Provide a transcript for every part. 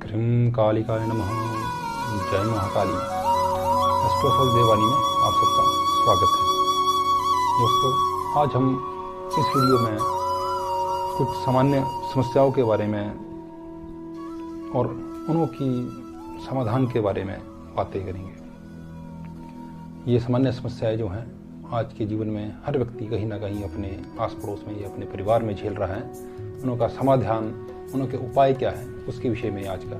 ह्रीं कालिकाय नमः। जय महाकाली। एस्ट्रोफॉल देवानी में आप सबका स्वागत है। दोस्तों, आज हम इस वीडियो में कुछ सामान्य समस्याओं के बारे में और उनकी समाधान के बारे में बातें करेंगे। ये सामान्य समस्याएं जो हैं आज के जीवन में हर व्यक्ति कहीं ना कहीं अपने आस पड़ोस में या अपने परिवार में झेल रहा है, उनका समाधान, उनके उपाय क्या है, उसके विषय में आज का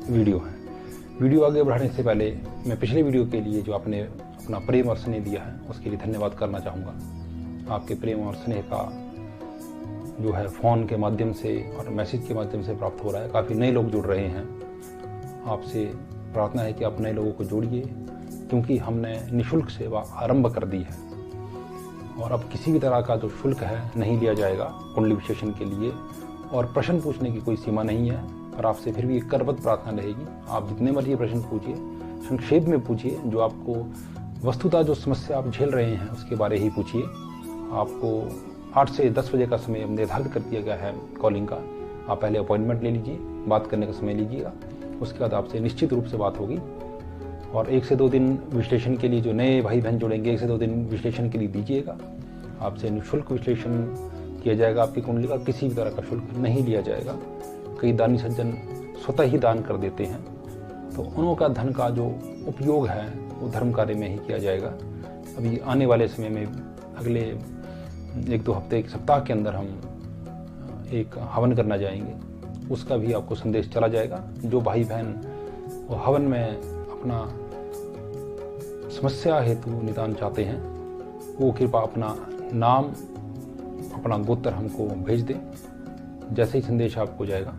वीडियो है। वीडियो आगे बढ़ाने से पहले मैं पिछले वीडियो के लिए जो आपने अपना प्रेम और स्नेह दिया है उसके लिए धन्यवाद करना चाहूँगा। आपके प्रेम और स्नेह का जो है फ़ोन के माध्यम से और मैसेज के माध्यम से प्राप्त हो रहा है। काफ़ी नए लोग जुड़ रहे हैं। आपसे प्रार्थना है कि आप नए लोगों को जोड़िए, क्योंकि हमने निःशुल्क सेवा आरंभ कर दी है और अब किसी भी तरह का जो शुल्क है नहीं लिया जाएगा कुंडली विश्लेषण के लिए, और प्रश्न पूछने की कोई सीमा नहीं है। और आपसे फिर भी एक करबद्ध प्रार्थना रहेगी, आप जितने मर्जी प्रश्न पूछिए, संक्षेप में पूछिए, जो आपको वस्तुतः जो समस्या आप झेल रहे हैं उसके बारे ही पूछिए। आपको 8 से 10 बजे का समय निर्धारित कर दिया गया है कॉलिंग का। आप पहले अपॉइंटमेंट ले लीजिए, बात करने का समय लीजिएगा, उसके बाद आपसे निश्चित रूप से बात होगी। और 1 से 2 दिन विश्लेषण के लिए जो नए भाई बहन जुड़ेंगे, 1 से 2 दिन विश्लेषण के लिए दीजिएगा। आपसे निःशुल्क विश्लेषण किया जाएगा। आपकी कुंडली का किसी भी तरह का शुल्क नहीं लिया जाएगा। कई दानी सज्जन स्वतः ही दान कर देते हैं, तो उनका धन का जो उपयोग है वो धर्म कार्य में ही किया जाएगा। अभी आने वाले समय में अगले 1-2 हफ्ते, 1 सप्ताह के अंदर हम एक हवन करना जाएंगे, उसका भी आपको संदेश चला जाएगा। जो भाई बहन वो हवन में अपना समस्या हेतु निदान चाहते हैं, वो कृपा अपना नाम, अपना गोत्र हमको भेज दें। जैसे ही संदेश आपको जाएगा,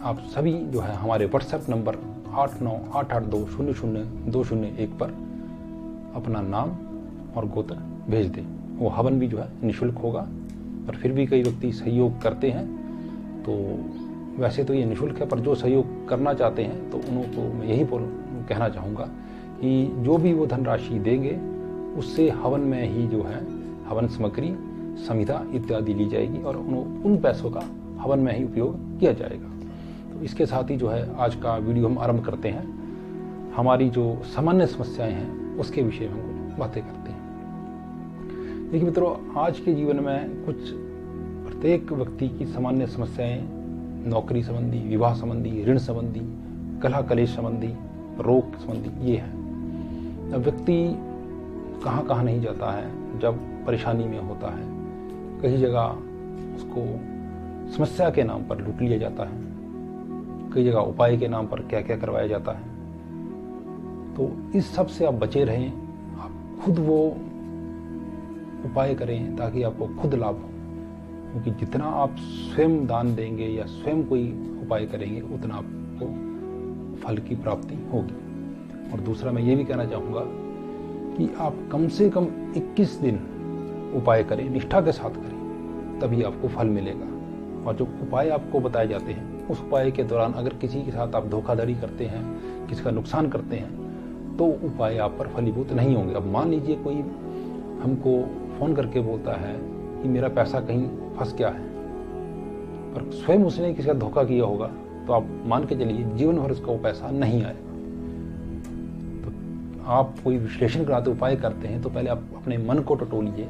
आप सभी जो है हमारे व्हाट्सएप नंबर 8988200201 पर अपना नाम और गोत्र भेज दें। वो हवन भी जो है निःशुल्क होगा। और फिर भी कई व्यक्ति सहयोग करते हैं, तो वैसे तो ये निःशुल्क है, पर जो सहयोग करना चाहते हैं तो उनको मैं यही कहना चाहूँगा कि जो भी वो धनराशि देंगे उससे हवन में ही जो है हवन सामग्री, संहिता इत्यादि ली जाएगी और उन पैसों का हवन में ही उपयोग किया जाएगा। तो इसके साथ ही जो है आज का वीडियो हम आरंभ करते हैं। हमारी जो सामान्य समस्याएं हैं उसके विषय में हम बातें करते हैं। देखिए मित्रों, आज के जीवन में कुछ प्रत्येक व्यक्ति की सामान्य समस्याएं नौकरी संबंधी, विवाह संबंधी, ऋण संबंधी, कलह कलेश संबंधी, रोग संबंधी ये है। अब व्यक्ति कहाँ कहाँ नहीं जाता है जब परेशानी में होता है। कई जगह उसको समस्या के नाम पर लूट लिया जाता है, कई जगह उपाय के नाम पर क्या क्या करवाया जाता है। तो इस सब से आप बचे रहें, आप खुद वो उपाय करें ताकि आपको खुद लाभ हो। क्योंकि जितना आप स्वयं दान देंगे या स्वयं कोई उपाय करेंगे, उतना आपको फल की प्राप्ति होगी। और दूसरा मैं ये भी कहना चाहूँगा कि आप कम से कम 21 दिन उपाय करें, निष्ठा के साथ करें, तभी आपको फल मिलेगा। और जो उपाय आपको बताए जाते हैं उस उपाय के दौरान अगर किसी के साथ आप धोखाधड़ी करते हैं, किसी का नुकसान करते हैं, तो उपाय आप पर फलीभूत नहीं होंगे। अब मान लीजिए कोई हमको फ़ोन करके बोलता है कि मेरा पैसा कहीं फंस गया है, पर स्वयं उसने किसी का धोखा किया होगा, तो आप मान के चलिए जीवन भर उसका वो पैसा नहीं आएगा। आप कोई विश्लेषण कराते, उपाय करते हैं, तो पहले आप अपने मन को टटोलिए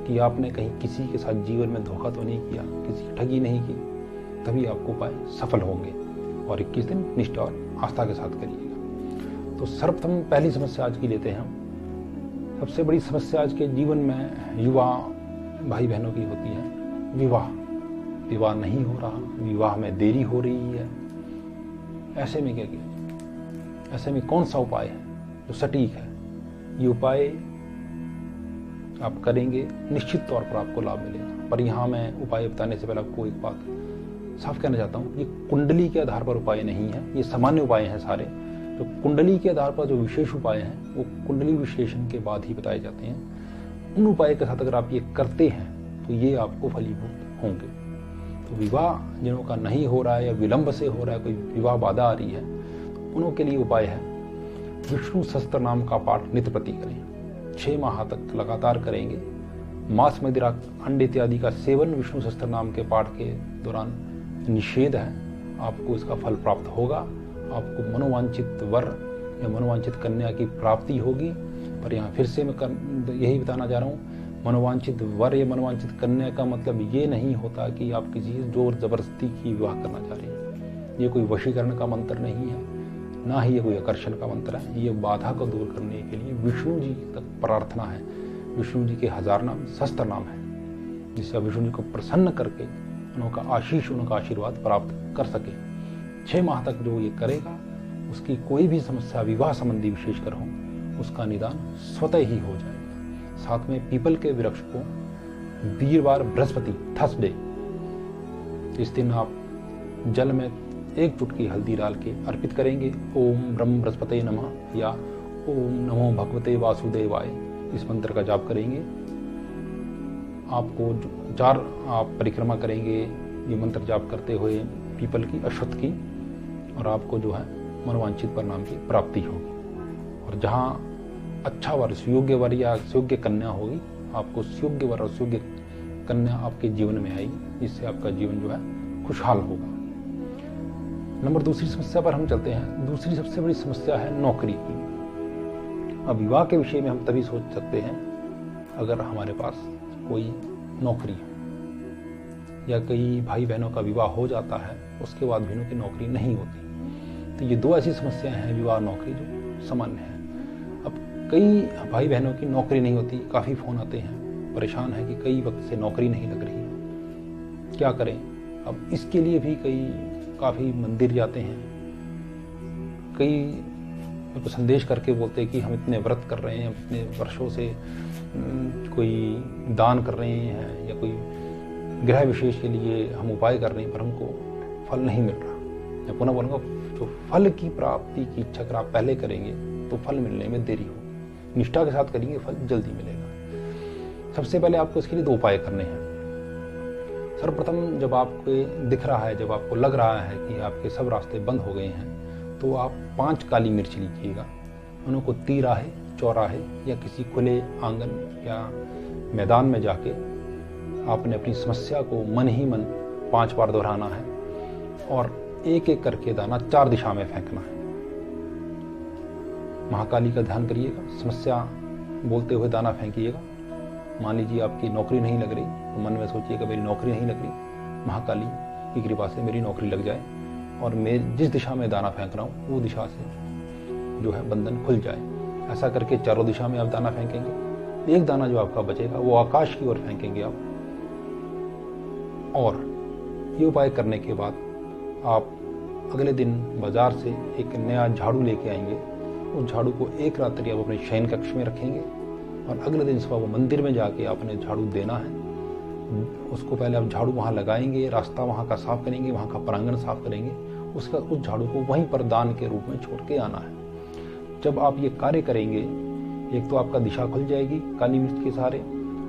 कि आपने कहीं किसी के साथ जीवन में धोखा तो नहीं किया, किसी की ठगी नहीं की, तभी आपको उपाय सफल होंगे। और 21 दिन निष्ठा और आस्था के साथ करिएगा। तो सर्वप्रथम पहली समस्या आज की लेते हैं हम। सबसे बड़ी समस्या आज के जीवन में युवा भाई बहनों की होती है विवाह नहीं हो रहा, विवाह में देरी हो रही है। ऐसे में क्या किया? ऐसे में कौन सा उपाय है जो सटीक है? ये उपाय आप करेंगे, निश्चित तौर पर आपको लाभ मिलेगा। पर यहाँ मैं उपाय बताने से पहले आपको एक बात साफ कहना चाहता हूँ, ये कुंडली के आधार पर उपाय नहीं है, ये सामान्य उपाय हैं सारे। तो कुंडली के आधार पर जो विशेष उपाय हैं वो कुंडली विश्लेषण के बाद ही बताए जाते हैं। उन उपाय के साथ अगर आप ये करते हैं तो ये आपको फलीभूत होंगे। तो विवाह जिनों का नहीं हो रहा है या विलंब से हो रहा है, कोई विवाह बाधा आ रही है, तो उनों के लिए उपाय है विष्णु सहस्त्र नाम का पाठ नित्य प्रति करें। 6 माह तक लगातार करेंगे। मांस, मदिरा, अंडे इत्यादि का सेवन विष्णु सहस्त्र नाम के पाठ के दौरान निषेध है। आपको इसका फल प्राप्त होगा। आपको मनोवांछित वर या मनोवांछित कन्या की प्राप्ति होगी। पर यहाँ फिर से मैं यही बताना चाह रहा हूँ, मनोवांछित वर या मनोवांछित कन्या का मतलब ये नहीं होता कि आप किसी जोर जबरदस्ती की विवाह करना चाह रहे हैं। ये कोई वशीकरण का मंत्र नहीं है, ना ही ये कोई आकर्षण का मंत्र है। ये बाधा को दूर करने के लिए विष्णु जी तक प्रार्थना है। विष्णु जी के 1000 नाम सहस्त्र नाम है, जिससे विष्णु जी को प्रसन्न करके उनका आशीष, उनका आशीर्वाद प्राप्त कर सके। 6 माह तक जो ये करेगा उसकी कोई भी समस्या विवाह संबंधी विशेषकर हो, उसका निदान स्वतः ही हो जाएगा। साथ में पीपल के वृक्ष को वीरवार बृहस्पति थर्सडे इस दिन आप जल में 1 चुटकी हल्दी डाल के अर्पित करेंगे। ओम ब्रह्म बृहस्पते नमः या ओम नमो भगवते वासुदेवाय इस मंत्र का जाप करेंगे। आपको 4 आप परिक्रमा करेंगे ये मंत्र जाप करते हुए पीपल की, अश्वत्थ की, और आपको जो है मनोवांछित परिणाम की प्राप्ति होगी। और जहाँ अच्छा वर, सुयोग्य वर या सुयोग्य कन्या होगी, आपको सुयोग्य वर और सुयोग्य कन्या आपके जीवन में आएगी, जिससे आपका जीवन जो है खुशहाल होगा। नंबर दूसरी समस्या पर हम चलते हैं। दूसरी सबसे बड़ी समस्या है नौकरी की। अब विवाह के विषय में हम तभी सोच सकते हैं अगर हमारे पास कोई नौकरी है, या कई भाई बहनों का विवाह हो जाता है उसके बाद भी उनकी नौकरी नहीं होती। तो ये 2 ऐसी समस्याएं हैं विवाह नौकरी जो सामान्य है। अब कई भाई बहनों की नौकरी नहीं होती, काफ़ी फ़ोन आते हैं, परेशान है कि कई वक्त से नौकरी नहीं लग रही, क्या करें। अब इसके लिए भी काफ़ी मंदिर जाते हैं, कई तो संदेश करके बोलते हैं कि हम इतने व्रत कर रहे हैं, इतने वर्षों से कोई दान कर रहे हैं या कोई ग्रह विशेष के लिए हम उपाय कर रहे हैं, पर हमको फल नहीं मिल रहा। मैं पुनः बोलूँगा, जो फल की प्राप्ति की इच्छा अगर आप पहले करेंगे तो फल मिलने में देरी होगी। निष्ठा के साथ करेंगे फल जल्दी मिलेगा। सबसे पहले आपको इसके लिए 2 उपाय करने हैं। सर्वप्रथम, जब आपको दिख रहा है, जब आपको लग रहा है कि आपके सब रास्ते बंद हो गए हैं, तो आप 5 काली मिर्च लीजिएगा। उनको तिराहे, चौराहे या किसी खुले आंगन या मैदान में जाके आपने अपनी समस्या को मन ही मन 5 बार दोहराना है और एक एक करके दाना 4 दिशा में फेंकना है। महाकाली का ध्यान करिएगा, समस्या बोलते हुए दाना फेंकिएगा। मान लीजिए आपकी नौकरी नहीं लग रही, तो मन में सोचिएगा मेरी नौकरी नहीं लग रही, महाकाली की कृपा से मेरी नौकरी लग जाए और मैं जिस दिशा में दाना फेंक रहा हूँ वो दिशा से जो है बंधन खुल जाए। ऐसा करके 4 दिशा में आप दाना फेंकेंगे। एक दाना जो आपका बचेगा वो आकाश की ओर फेंकेंगे आप। और ये उपाय करने के बाद आप अगले दिन बाजार से एक नया झाड़ू लेके आएंगे। उस झाड़ू को एक रात्रि आप अपने शयन कक्ष में रखेंगे और अगले दिन सुबह वो मंदिर में जाके आपने झाड़ू देना है। उसको पहले आप झाड़ू वहाँ लगाएंगे, रास्ता वहाँ का साफ करेंगे, वहाँ का प्रांगण साफ करेंगे। उसका उस झाड़ू को वहीं पर दान के रूप में छोड़ के आना है। जब आप ये कार्य करेंगे, एक तो आपका दिशा खुल जाएगी काली मिर्च के सहारे,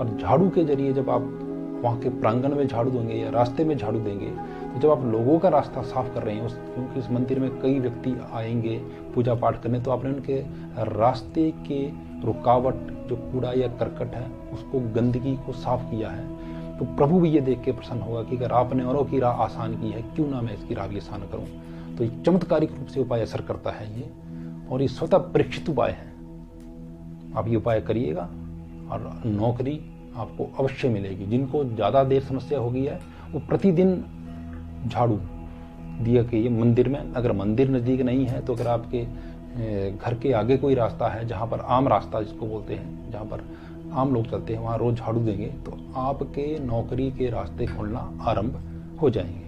और झाड़ू के जरिए जब आप वहाँ के प्रांगण में झाड़ू देंगे या रास्ते में झाड़ू देंगे, तो जब आप लोगों का रास्ता साफ कर रहे हैं, क्योंकि इस मंदिर में कई व्यक्ति आएंगे पूजा पाठ करने, तो आपने उनके रास्ते के रुकावट, जो कूड़ा या करकट है, उसको, गंदगी को साफ किया है। तो प्रभु भी ये देख के प्रसन्न होगा कि अगर आपने औरों की राह आसान की है, क्यों ना मैं इसकी राह भी आसान करूं। तो एक चमत्कारिक रूप से उपाय असर करता है ये, और ये स्वतः परीक्षित उपाय है। आप ये उपाय करिएगा और नौकरी आपको अवश्य मिलेगी। जिनको ज़्यादा देर समस्या हो गई है वो प्रतिदिन झाड़ू दिया कि ये मंदिर में, अगर मंदिर नज़दीक नहीं है तो अगर आपके घर के आगे कोई रास्ता है जहाँ पर आम रास्ता जिसको बोलते हैं, जहाँ पर आम लोग चलते हैं, वहाँ रोज झाड़ू देंगे तो आपके नौकरी के रास्ते खुलना आरंभ हो जाएंगे।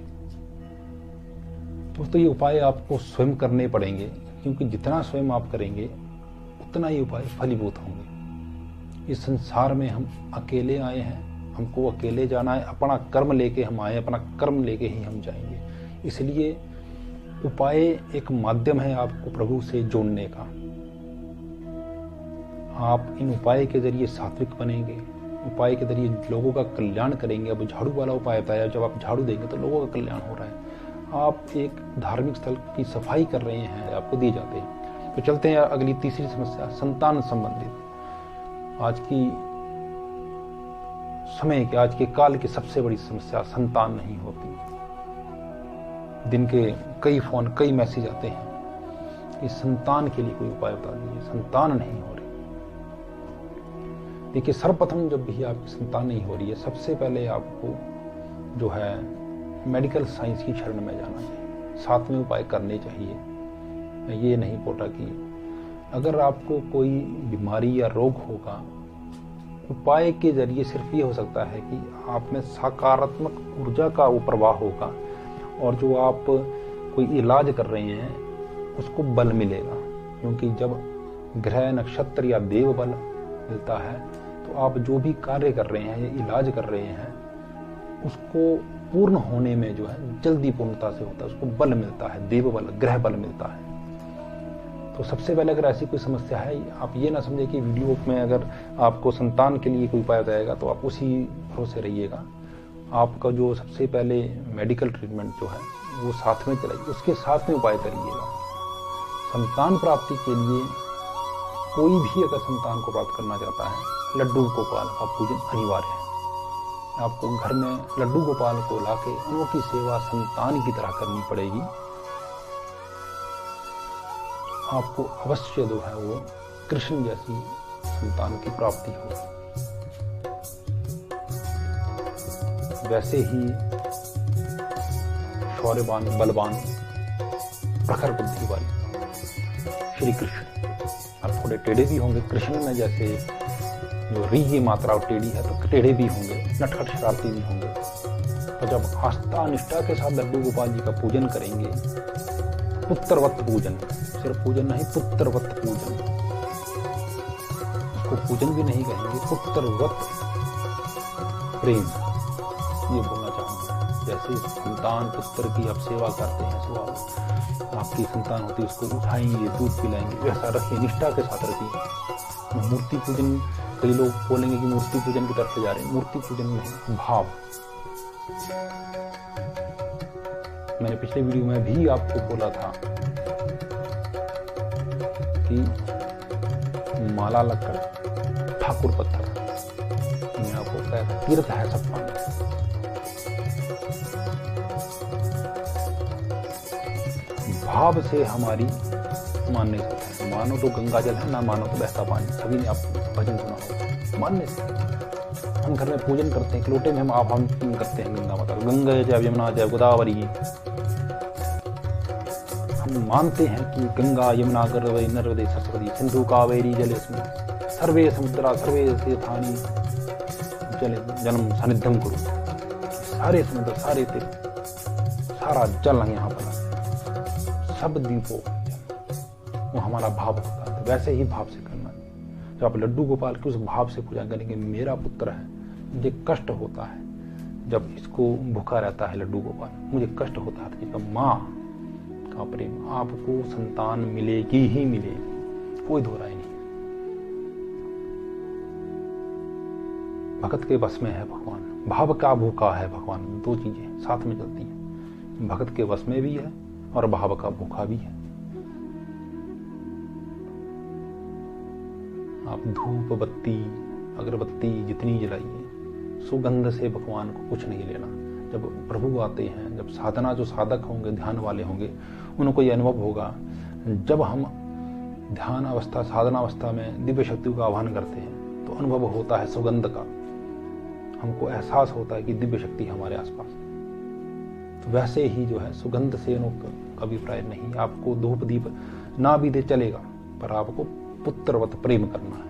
दोस्तों, ये उपाय आपको स्वयं करने पड़ेंगे, क्योंकि जितना स्वयं आप करेंगे उतना ही उपाय फलीभूत होंगे। इस संसार में हम अकेले आए हैं, हमको अकेले जाना है, अपना कर्म लेके हम आए, अपना कर्म लेके ही हम जाएंगे। इसलिए उपाय एक माध्यम है आपको प्रभु से जोड़ने का। आप इन उपाय के जरिए सात्विक बनेंगे, उपाय के जरिए लोगों का कल्याण करेंगे। अब झाड़ू वाला उपाय बताया, जब आप झाड़ू देंगे तो लोगों का कल्याण हो रहा है। आप एक धार्मिक स्थल की सफाई कर रहे हैं, आपको दिए जाते हैं। तो चलते हैं अगली तीसरी समस्या, संतान संबंधित। आज के काल की सबसे बड़ी समस्या संतान नहीं होती। दिन के कई फोन, कई मैसेज आते हैं कि संतान के लिए कोई उपाय बता दीजिए, संतान नहीं हो रही। देखिए, सर्वप्रथम जब भी आपकी संतान नहीं हो रही है, सबसे पहले आपको जो है मेडिकल साइंस की शरण में जाना चाहिए, साथ में उपाय करने चाहिए। ये नहीं पोटा कि अगर आपको कोई बीमारी या रोग होगा, उपाय के जरिए सिर्फ ये हो सकता है कि आप में सकारात्मक ऊर्जा का वो प्रवाह होगा, और जो आप कोई इलाज कर रहे हैं उसको बल मिलेगा। क्योंकि जब ग्रह, नक्षत्र या देव बल मिलता है तो आप जो भी कार्य कर रहे हैं या इलाज कर रहे हैं उसको पूर्ण होने में जो है जल्दी पूर्णता से होता है, उसको बल मिलता है, देव बल, ग्रह बल मिलता है। तो सबसे पहले अगर ऐसी कोई समस्या है, आप ये ना समझे कि वीडियो में अगर आपको संतान के लिए कोई उपाय बताएगा तो आप उसी भरोसे रहिएगा। आपका जो सबसे पहले मेडिकल ट्रीटमेंट जो है वो साथ में चलाइए, उसके साथ में उपाय करिएगा। संतान प्राप्ति के लिए कोई भी अगर संतान को प्राप्त करना चाहता है, लड्डू गोपाल का पूजन अनिवार्य है। आपको घर में लड्डू गोपाल को लाके उनकी सेवा संतान की तरह करनी पड़ेगी। आपको अवश्य जो है वो कृष्ण जैसी संतान की प्राप्ति होगी। वैसे ही शौर्यवान, बलवान, प्रखर बुद्धि वाले श्री कृष्ण, आप थोड़े टेढ़े भी होंगे कृष्ण में, जैसे जो री की मात्रा टेढ़ी है तो टेढ़े भी होंगे, नटखट शरारती भी होंगे। तो जब आस्था निष्ठा के साथ लड्डू गोपाल जी का पूजन करेंगे, पुत्रवत पूजन, सिर्फ पूजन नहीं, पुत्रवत पूजन, उसको पूजन भी नहीं कहेंगे, पुत्रवत प्रेम, ये बोलना चाहूंगा। जैसे संतान पुत्र की आप सेवा करते हैं, सुबह आपकी संतान होती है उसको उठाएंगे, दूध पिलाएंगे, वैसा रखिए, निष्ठा के साथ रखिए। मूर्ति पूजन, कई लोग बोलेंगे कि मूर्ति पूजन की तरफ जा रहे हैं, मूर्ति पूजन नहीं, भाव। मैंने पिछले वीडियो में भी आपको बोला था कि माला लगकर ठाकुर पत्थर, मैं आपको कहता तीर्थ है सब पानी। भाव से हमारी मानने से होता है। मानो तो गंगा जल है, ना मानो तो बहता पानी। सभी ने आप भजन सुना होगा। मानने से हम घर में पूजन करते हैं, एक लोटे में हम आह्वान करते हैं गंगा माता, गंगा जय यमुना जय गोदावरी। हम मानते हैं कि गंगा, यमुना, गोदावरी, नर्मदे, सरस्वती, सिंधु, कावेरी जलेस्मिन् सर्वे समुद्रा सर्वे तीर्थानि जलम सन्निधम कुरु। सारे समुद्र, सारे तीर्थ, सारा जल यहाँ पर, सब दीपों, वो हमारा भाव होता है। वैसे ही भाव से करना। जब आप लड्डू गोपाल की उस भाव से पूजा करेंगे, मेरा पुत्र है, मुझे कष्ट होता है जब इसको भूखा रहता है लड्डू गोपाल, मुझे कष्ट होता है। तो माँ का प्रेम, आपको संतान मिलेगी ही मिलेगी, कोई दो राय नहीं। भगत के बस में है भगवान, भाव का भूखा है भगवान, दो चीजें साथ में चलती हैं। भगत के बस में भी है और भाव का भूखा भी है। आप धूप, बत्ती, अगरबत्ती जितनी जलाइए, सुगंध से भगवान को कुछ नहीं लेना। जब प्रभु आते हैं, जब साधना, जो साधक होंगे, ध्यान वाले होंगे, उनको ये अनुभव होगा, जब हम ध्यान अवस्था, साधना अवस्था में दिव्य शक्ति का आह्वान करते हैं तो अनुभव होता है सुगंध का, हमको एहसास होता है कि दिव्य शक्ति हमारे आसपास। तो वैसे ही जो है सुगंध से का अभिप्राय नहीं, आपको धूप दीप ना भी दे चलेगा, पर आपको पुत्रवत प्रेम करना है।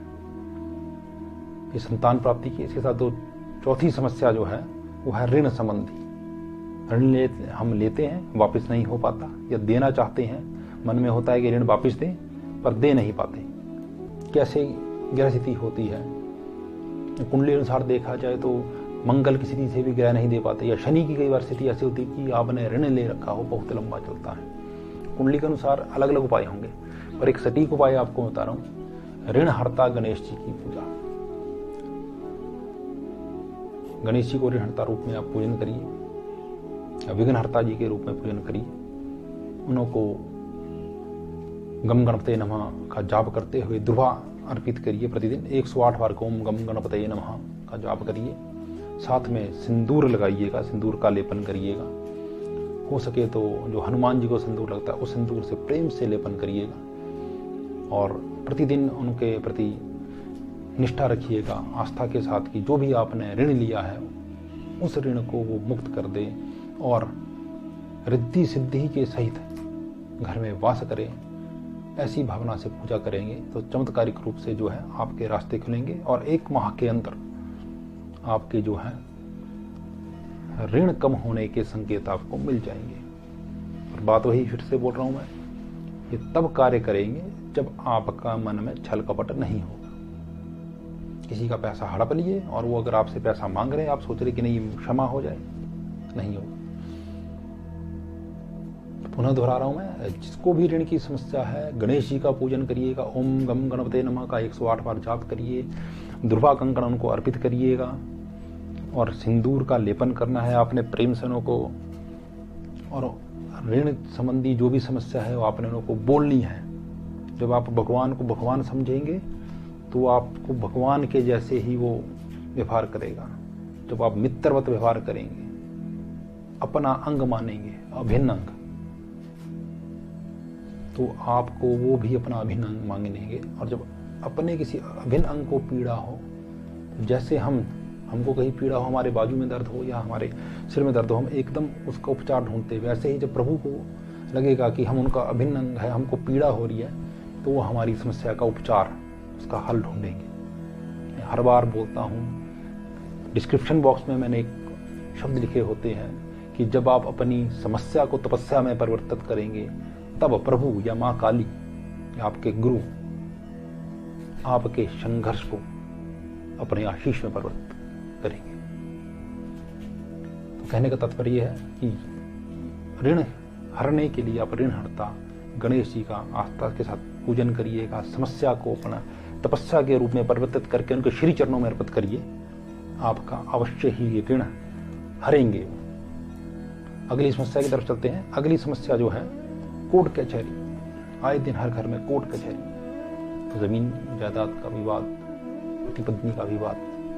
ये संतान प्राप्ति की। इसके साथ तो चौथी समस्या जो है वो है ऋण संबंधी। ऋण हम लेते हैं, वापस नहीं हो पाता, या देना चाहते हैं, मन में होता है कि ऋण वापस दें, पर दे नहीं पाते। कैसे ग्रह स्थिति होती है, कुंडली अनुसार देखा जाए तो मंगल की स्थिति से भी ग्रह नहीं दे पाते, या शनि की कई बार स्थिति ऐसी होती है कि आपने ऋण ले रखा हो, बहुत लंबा चलता है। कुंडली के अनुसार अलग अलग उपाय होंगे, पर एक सटीक उपाय आपको बता रहा हूं, ऋण हरता गणेश जी की पूजा। गणेश जी को ऋण हरता रूप में आप पूजन करिए, विघ्न हरता जी के रूप में पूजन करिए। उनको गम गणपते नमः का जाप करते हुए दुर्वा अर्पित करिए। प्रतिदिन 108 बार ओम गम गणपते नमः का जाप करिए। साथ में सिंदूर लगाइएगा, सिंदूर का लेपन करिएगा। हो सके तो जो हनुमान जी को सिंदूर लगता है उस सिंदूर से प्रेम से लेपन करिएगा और प्रतिदिन उनके प्रति निष्ठा रखिएगा, आस्था के साथ कि जो भी आपने ऋण लिया है उस ऋण को वो मुक्त कर दे और रिद्धि सिद्धि के सहित घर में वास करें। ऐसी भावना से पूजा करेंगे तो चमत्कारिक रूप से जो है आपके रास्ते खुलेंगे और 1 माह के अंदर आपके जो है ऋण कम होने के संकेत आपको मिल जाएंगे। और बात वही फिर से बोल रहा हूं मैं, ये तब कार्य करेंगे जब आपका मन में छल कपट नहीं होगा। किसी का पैसा हड़प लिए और वो अगर आपसे पैसा मांग रहे हैं, आप सोच रहे कि नहीं क्षमा हो जाए, नहीं होगा। पुनः दोहरा रहा हूं मैं, जिसको भी ऋण की समस्या है गणेश जी का पूजन करिएगा, ओम गम गणपते नमः का 108 बार जाप करिए, दुर्वा कंकण उनको अर्पित करिएगा और सिंदूर का लेपन करना है आपने प्रेम से उनको। और ऋण संबंधी जो भी समस्या है वो आपने उनको बोलनी है। जब आप भगवान को भगवान समझेंगे तो आपको भगवान के जैसे ही वो व्यवहार करेगा। जब आप मित्रवत व्यवहार करेंगे, अपना अंग मानेंगे, अभिन्न अंग, तो आपको वो भी अपना अभिन्न अंग मांगेंगे। और जब अपने किसी अभिन्न अंग को पीड़ा हो, जैसे हमको कहीं पीड़ा हो, हमारे बाजू में दर्द हो या हमारे सिर में दर्द हो, हम एकदम उसका उपचार ढूंढते, वैसे ही जब प्रभु को लगेगा कि हम उनका अभिन्न अंग है, हमको पीड़ा हो रही है, तो वो हमारी समस्या का उपचार, उसका हल ढूंढेंगे। मैं हर बार बोलता हूँ, डिस्क्रिप्शन बॉक्स में मैंने एक शब्द लिखे होते हैं कि जब आप अपनी समस्या को तपस्या में परिवर्तित करेंगे तब प्रभु या माँ काली या आपके गुरु आपके संघर्ष को अपने आशीष में परिवर्तित करेंगे। तो कहने का तात्पर्य है कि ऋण हरने के लिए आप ऋण हरता गणेश जी का आस्था के साथ पूजन करिएगा, समस्या को अपना तपस्या के रूप में परिवर्तित करके उनके श्री चरणों में अर्पित करिए, आपका अवश्य ही ऋण हरेंगे। अगली समस्या की तरफ चलते हैं। अगली समस्या जो है कोर्ट कचहरी। आए दिन हर घर में कोर्ट कचहरी, जमीन जायदाद का विवाद, पति पत्नी का विवाद,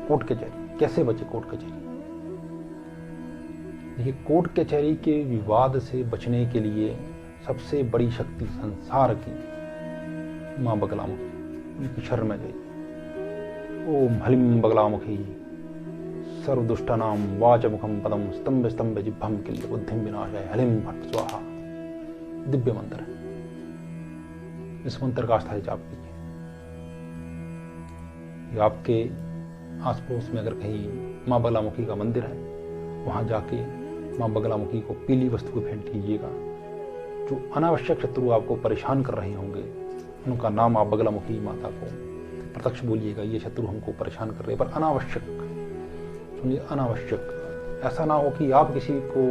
कोर्ट कचहरी। कैसे बचे कोर्ट कचहरी? देखिए, कोर्ट कचहरी के विवाद से बचने के लिए सबसे बड़ी शक्ति संसार की मां बगलामुखी, उनकी शरण में गई। ओम हलिम बगलामुखी सर्वदुष्टानां वाचमुखम पदम स्तंभ स्तंभ जिह्वम किल्य बुद्धिम विनाशाय हलिम फट स्वाहा। दिव्य मंत्र है, इस मंत्र का अस्थायी जाप कीजिए। आपके आस पड़ोस में अगर कहीं मां बगलामुखी का मंदिर है, वहां जाके मां बगलामुखी को पीली वस्तु भेंट कीजिएगा। जो अनावश्यक शत्रु आपको परेशान कर रहे होंगे, उनका नाम आप बगलामुखी माता को प्रत्यक्ष बोलिएगा, ये शत्रु हमको परेशान कर रहे हैं, पर अनावश्यक सुनिए, अनावश्यक। ऐसा ना हो कि आप किसी को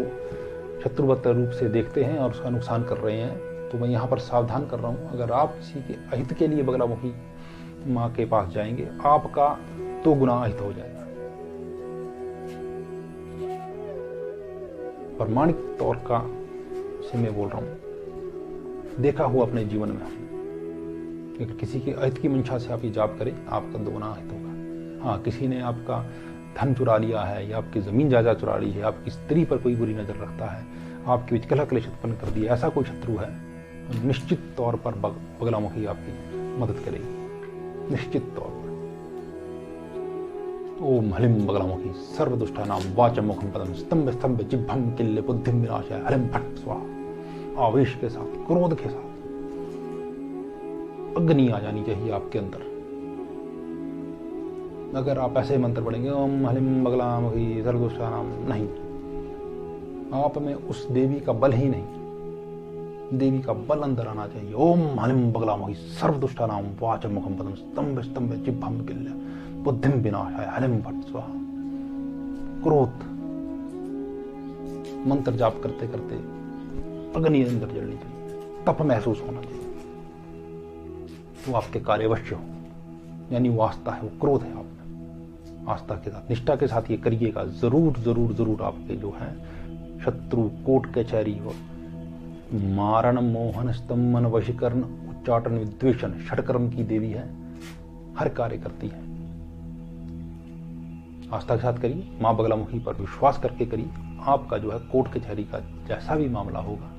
शत्रुवत रूप से देखते हैं और उसका नुकसान कर रहे हैं। तो मैं यहाँ पर सावधान कर रहा हूँ, अगर आप किसी के अहित के लिए बगलामुखी माँ के पास जाएंगे, आपका 2 गुना अहित हो जाएगा। प्रमाणिक तौर का से मैं बोल रहा हूँ, देखा हुआ अपने जीवन में। अगर किसी के अहित की मंशा से आप ये जाप करें, आपका 2 गुना अहित होगा। हाँ, किसी ने आपका धन चुरा लिया है या आपकी जमीन जायदाद चुरा ली है, आपकी स्त्री पर कोई बुरी नजर रखता है, आपकी बीच कलह क्लेश उत्पन्न कर दिया, ऐसा कोई शत्रु है, तो निश्चित तौर पर बगलामुखी आपकी मदद करेगी, निश्चित तौर पर। ओम हलिम बगलामुखी सर्वदुष्टानां वाचमुखम पदम स्तंभ स्तंभ जिह्वम किल्य बुद्धिम विनाशाय हलिम फट स्वाहा। आवेश के साथ, क्रोध के साथ अग्नि आ जानी चाहिए आपके अंदर। अगर आप ऐसे मंत्र पढ़ेंगे ओम हलिम बगलामुखी सर्वदुष्टानां, नहीं, आप में उस देवी का बल ही नहीं, देवी का बल अंदर आना चाहिए। ओम हलिम बगलामुखी सर्वदुष्टानां वाचमुखम पदम स्तंभ स्तंभ जिह्वम किल्य बुद्धिम विनाशाय हलिम फट स्वाहा। क्रोध मंत्र जाप करते करते अग्नि अंदर जलनी चाहिए, तप महसूस होना चाहिए, वो आपके कार्य अवश्य हो। यानी वो आस्था है, वो क्रोध है आप में। आस्था के साथ, निष्ठा के साथ ये करिएगा, जरूर जरूर जरूर आपके जो है शत्रु, कोट कचहरी और मारण मोहन स्तंभन वशीकरण उच्चाटन विद्वेषण षटकर्म की देवी है, हर कार्य करती है। आस्था के साथ करिए, मां बगलामुखी पर विश्वास करके करिए, आपका जो है कोर्ट कचहरी का जैसा भी मामला होगा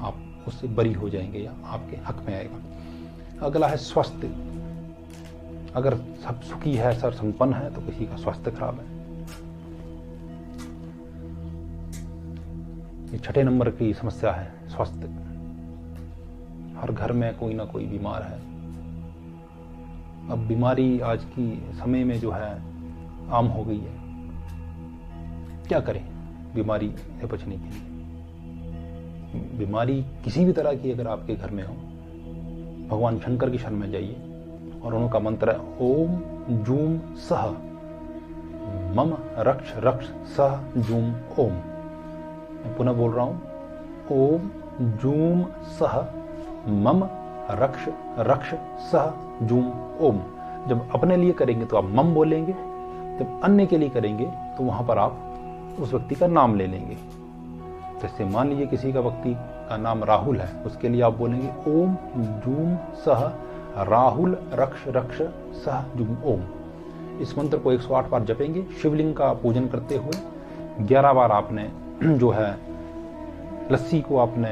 आप उससे बरी हो जाएंगे या आपके हक में आएगा। अगला है स्वास्थ्य। अगर सब सुखी है, सर संपन्न है, तो किसी का स्वास्थ्य खराब है। ये 6 नंबर की समस्या है स्वास्थ्य। हर घर में कोई ना कोई बीमार है। अब बीमारी आज की समय में जो है आम हो गई है। क्या करें बीमारी से बचने के लिए? बीमारी किसी भी तरह की अगर आपके घर में हो, भगवान शंकर की शरण में जाइए और उनका मंत्र है ओम जूम सह मम रक्ष रक्ष सह जूम ओम। मैं पुनः बोल रहा हूं ओम जूम सह मम रक्ष रक्ष सह जूम ओम। जब अपने लिए करेंगे तो आप मम बोलेंगे, जब अन्य के लिए करेंगे तो वहां पर आप उस व्यक्ति का नाम ले लेंगे। जैसे मान लीजिए किसी का व्यक्ति का नाम राहुल है, उसके लिए आप बोलेंगे ओम जूम सह राहुल रक्ष रक्ष सह जूम ओम। इस मंत्र को 108 बार जपेंगे। शिवलिंग का पूजन करते हुए 11 बार आपने जो है लस्सी को आपने,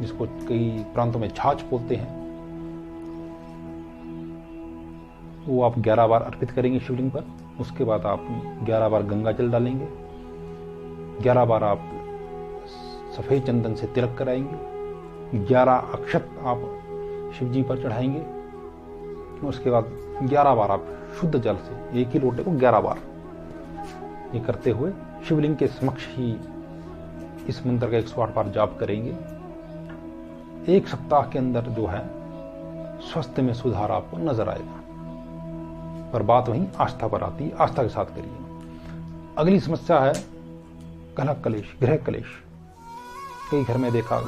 जिसको कई प्रांतों में छाछ बोलते हैं, वो आप 11 बार अर्पित करेंगे शिवलिंग पर। उसके बाद आप 11 बार गंगा जल डालेंगे, 11 बार आप सफेद चंदन से तिलक कराएंगे, 11 अक्षत आप शिव जी पर चढ़ाएंगे। उसके बाद 11 बार आप शुद्ध जल से एक ही लोटे को 11 बार ये करते हुए शिवलिंग के समक्ष ही इस मंत्र का 108 बार जाप करेंगे। 1 सप्ताह के अंदर जो है स्वास्थ्य में सुधार आपको नजर आएगा। पर बात वहीं आस्था पर आती है, आस्था के साथ करिए। अगली समस्या है कलह कलेश, गृह कलेश। कई घर में देखा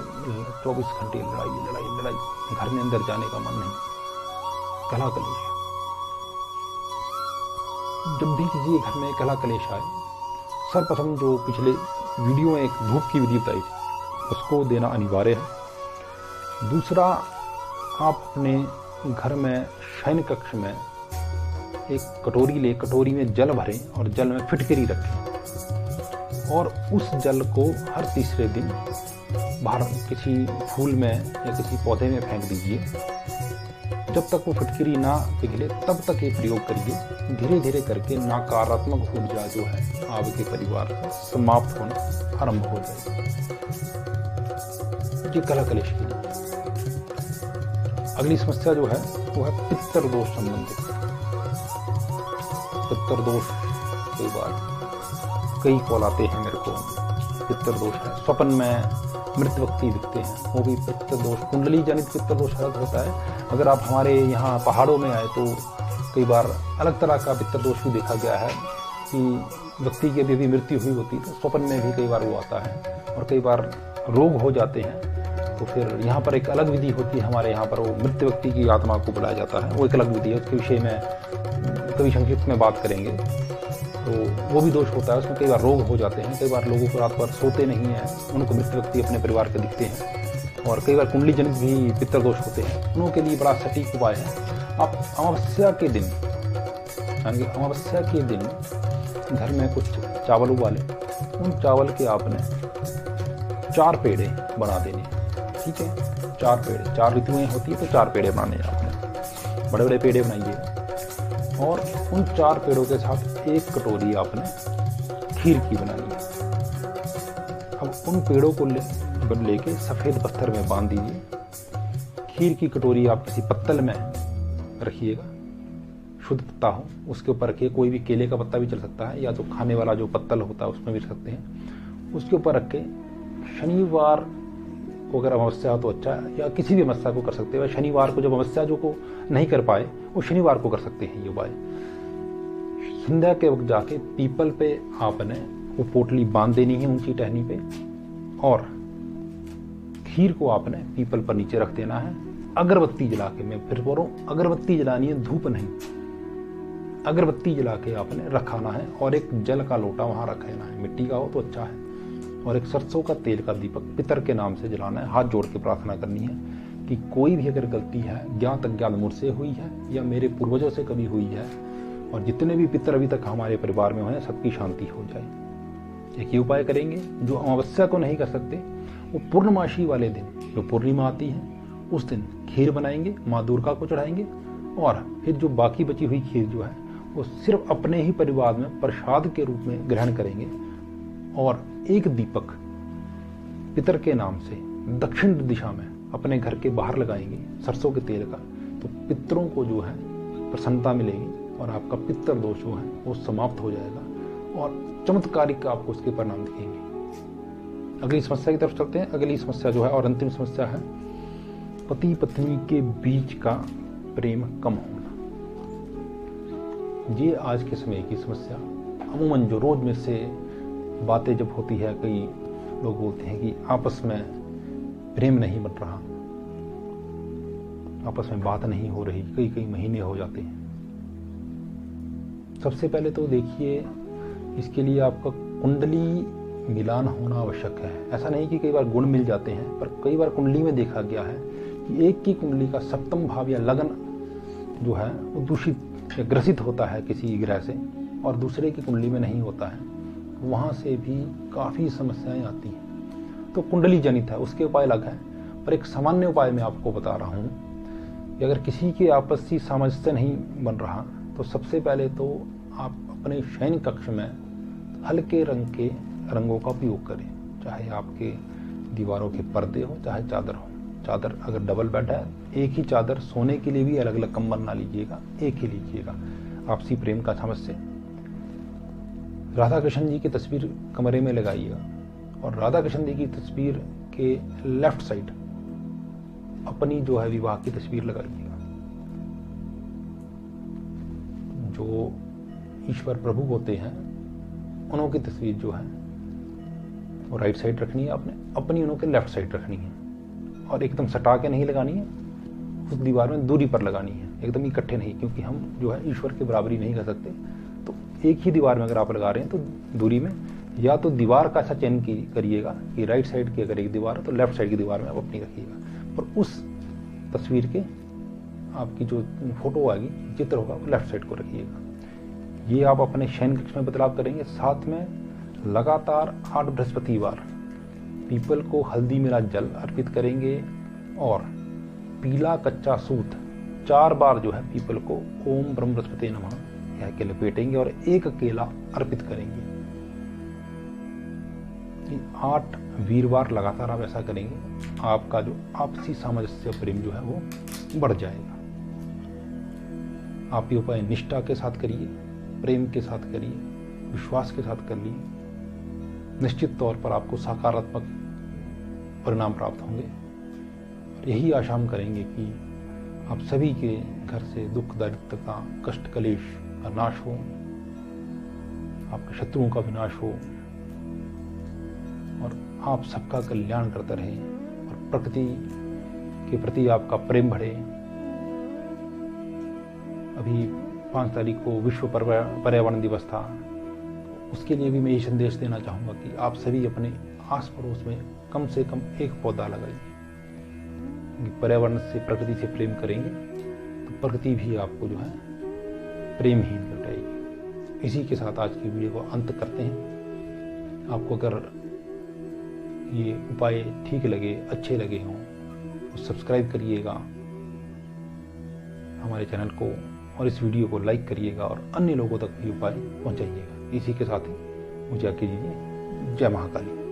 24 घंटे लड़ाई लड़ाई लड़ाई, घर में अंदर जाने का मन नहीं, कलह कलेश। जब भी किसी घर में कलह कलेश आए, सर्वप्रथम जो पिछले वीडियो में एक धूप की विधि बताई थी उसको देना अनिवार्य है। दूसरा, आप अपने घर में शयन कक्ष में एक कटोरी ले, कटोरी में जल भरें और जल में फिटकरी रखें और उस जल को हर तीसरे दिन बाहर किसी फूल में या किसी पौधे में फेंक दीजिए। जब तक वो फिटकरी ना पिघले तब तक ये प्रयोग करिए। धीरे धीरे करके नकारात्मक ऊर्जा जो है आपके परिवार से समाप्त होना आरंभ हो जाएगी। ये कलह कलेश के लिए। अगली समस्या जो है वो है पितृ दोष संबंधित। पितृ दोष कई बार कई कॉल आते हैं मेरे को, पितृ दोष है, स्वप्न में मृत व्यक्ति दिखते हैं, वो भी पितृ दोष, कुंडली जनित पितृ दोष अलग होता है। अगर आप हमारे यहाँ पहाड़ों में आए तो कई बार अलग तरह का पितृ दोष भी देखा गया है कि व्यक्ति की अभी मृत्यु हुई होती तो स्वप्न में भी कई बार वो आता है और कई बार रोग हो जाते हैं। तो फिर यहाँ पर एक अलग विधि होती है हमारे यहाँ पर, वो मृत व्यक्ति की आत्मा को बुलाया जाता है, वो एक अलग विधि है। उसके विषय में कभी संक्षिप्त में बात करेंगे। तो वो भी दोष होता है, उसमें कई बार रोग हो जाते हैं, कई बार लोगों को रात भर सोते नहीं हैं, उनको मृत व्यक्ति अपने परिवार के दिखते हैं, और कई बार कुंडली जनित भी पितृ दोष होते हैं। उनके लिए बड़ा सटीक उपाय है, आप अमावस्या के दिन, यानी अमावस्या के दिन घर में कुछ चावल उबालें, उन चावल के आपने 4 पेड़े बना देने, ठीक है, 4 पेड़े, 4 ऋतुएं होती है तो 4 पेड़े बनाने आपने, बड़े बड़े पेड़े बनाइए और उन 4 पेड़ों के साथ 1 कटोरी आपने खीर की बनानी है। अब उन पेड़ों को लेके सफेद पत्थर में बांध दीजिए। खीर की कटोरी आप किसी पत्तल में रखिएगा, शुद्ध पत्ता हो, उसके ऊपर रखिए। कोई भी केले का पत्ता भी चल सकता है, या तो खाने वाला जो पत्तल होता है उसमें भी रख सकते हैं। उसके ऊपर रख के शनिवार को, अगर अमावस्या हो तो अच्छा है, या किसी भी अमावस्या को कर सकते हैं। शनिवार को, जब अमावस्या जो को नहीं कर पाए वो शनिवार को कर सकते हैं ये उपाय। संध्या के वक्त जाके पीपल पे आपने वो पोटली बांध देनी है ऊंची टहनी पे, और खीर को आपने पीपल पर नीचे रख देना है। अगरबत्ती जला के, मैं फिर बोल रहा हूं, अगरबत्ती जलानी है, धूप नहीं। अगरबत्ती जला के आपने रखाना है और एक जल का लोटा वहां रख लेना है, मिट्टी का हो तो अच्छा है, और एक सरसों का तेल का दीपक पितर के नाम से जलाना है। हाथ जोड़ के प्रार्थना करनी है कि कोई भी अगर गलती है, ज्ञात अज्ञात मुझसे हुई है या मेरे पूर्वजों से कभी हुई है, और जितने भी पितर अभी तक हमारे परिवार में हुए, सबकी शांति हो जाए। एक ही उपाय करेंगे। जो अमावस्या को नहीं कर सकते वो पूर्णमासी वाले दिन, जो पूर्णिमा आती है उस दिन खीर बनाएंगे, माँ दुर्गा को चढ़ाएंगे, और फिर जो बाकी बची हुई खीर जो है वो सिर्फ अपने ही परिवार में प्रसाद के रूप में ग्रहण करेंगे, और एक दीपक पितर के नाम से दक्षिण दिशा में अपने घर के बाहर लगाएंगे सरसों के तेल का। तो पितरों को जो है प्रसन्नता मिलेगी और आपका पितर दोष जो है वो समाप्त हो जाएगा और चमत्कारिक आपको उसके परिणाम दिखेंगे। अगली समस्या की तरफ चलते हैं। अगली समस्या जो है और अंतिम समस्या है पति पत्नी के बीच का प्रेम कम होना। ये आज के समय की समस्या अमूमन जो रोज में से बातें जब होती है, कई लोग बोलते हैं कि आपस में प्रेम नहीं बन रहा, आपस में बात नहीं हो रही, कई कई महीने हो जाते हैं। सबसे पहले तो देखिए, इसके लिए आपका कुंडली मिलान होना आवश्यक है। ऐसा नहीं कि कई बार गुण मिल जाते हैं, पर कई बार कुंडली में देखा गया है कि एक की कुंडली का सप्तम भाव या लगन जो है वो दूषित या ग्रसित होता है किसी ग्रह से, और दूसरे की कुंडली में नहीं होता है, वहां से भी काफी समस्याएं आती हैं। तो कुंडली जनित है, उसके उपाय अलग है, पर एक सामान्य उपाय मैं आपको बता रहा हूं कि अगर किसी के आपसी सामंजस्य नहीं बन रहा तो सबसे पहले तो आप अपने शयन कक्ष में हल्के रंग के रंगों का उपयोग करें, चाहे आपके दीवारों के पर्दे हो चाहे चादर हो। चादर अगर डबल बेड है, एक ही चादर, सोने के लिए भी अलग अलग कंबल ना लीजिएगा, एक ही लीजिएगा। आपसी प्रेम का समस्या, राधा कृष्ण जी की तस्वीर कमरे में लगाइएगा और राधा कृष्ण जी की तस्वीर के लेफ्ट साइड अपनी जो है विवाह की तस्वीर लगाइएगा। जो ईश्वर प्रभु होते हैं उन्हों की तस्वीर जो है वो राइट साइड रखनी है आपने, अपनी उन्हों के लेफ्ट साइड रखनी है, और एकदम सटा के नहीं लगानी है, उस दीवार में दूरी पर लगानी है, एकदम इकट्ठे नहीं, क्योंकि हम जो है ईश्वर की बराबरी नहीं कर सकते। तो एक ही दीवार में अगर आप लगा रहे हैं तो दूरी में या तो दीवार का ऐसा चयन करिएगा कि राइट साइड की अगर एक दीवार है तो लेफ्ट साइड की दीवार में आप अपनी रखिएगा, पर उस तस्वीर के आपकी जो फोटो आएगी, चित्र होगा, वो लेफ्ट साइड को रखिएगा। ये आप अपने शयन कक्ष में बदलाव करेंगे। साथ में लगातार 8 बृहस्पतिवार पीपल को हल्दी मिला जल अर्पित करेंगे और पीला कच्चा सूत 4 बार जो है पीपल को ओम ब्रह्म बृहस्पति नमः कह के लपेटेंगे और एक केला अर्पित करेंगे। 8 वीरवार लगातार आप ऐसा करेंगे, आपका जो आपसी सामंजस्य प्रेम जो है वो बढ़ जाएगा। आप ये उपाय निष्ठा के साथ करिए, प्रेम के साथ करिए, विश्वास के साथ करिए, निश्चित तौर पर आपको सकारात्मक परिणाम प्राप्त होंगे। और यही आशा हम करेंगे कि आप सभी के घर से दुख, दारिद्रता, कष्ट, कलेश का नाश हो, आपके शत्रुओं का विनाश हो और आप सबका कल्याण करते रहें और प्रकृति के प्रति आपका प्रेम बढ़े। अभी 5 तारीख को विश्व पर्यावरण दिवस था, उसके लिए भी मैं ये संदेश देना चाहूँगा कि आप सभी अपने आस पड़ोस में कम से कम एक पौधा लगाइए। पर्यावरण से, प्रकृति से प्रेम करेंगे तो प्रकृति भी आपको जो है प्रेमहीन लौटाएगी। इसी के साथ आज की वीडियो को अंत करते हैं। आपको अगर ये उपाय ठीक लगे, अच्छे लगे हों तो सब्सक्राइब करिएगा हमारे चैनल को और इस वीडियो को लाइक करिएगा और अन्य लोगों तक भी उपाय पहुंचाइएगा। इसी के साथ ही मुझे आज्ञा दीजिए। जय महाकाली।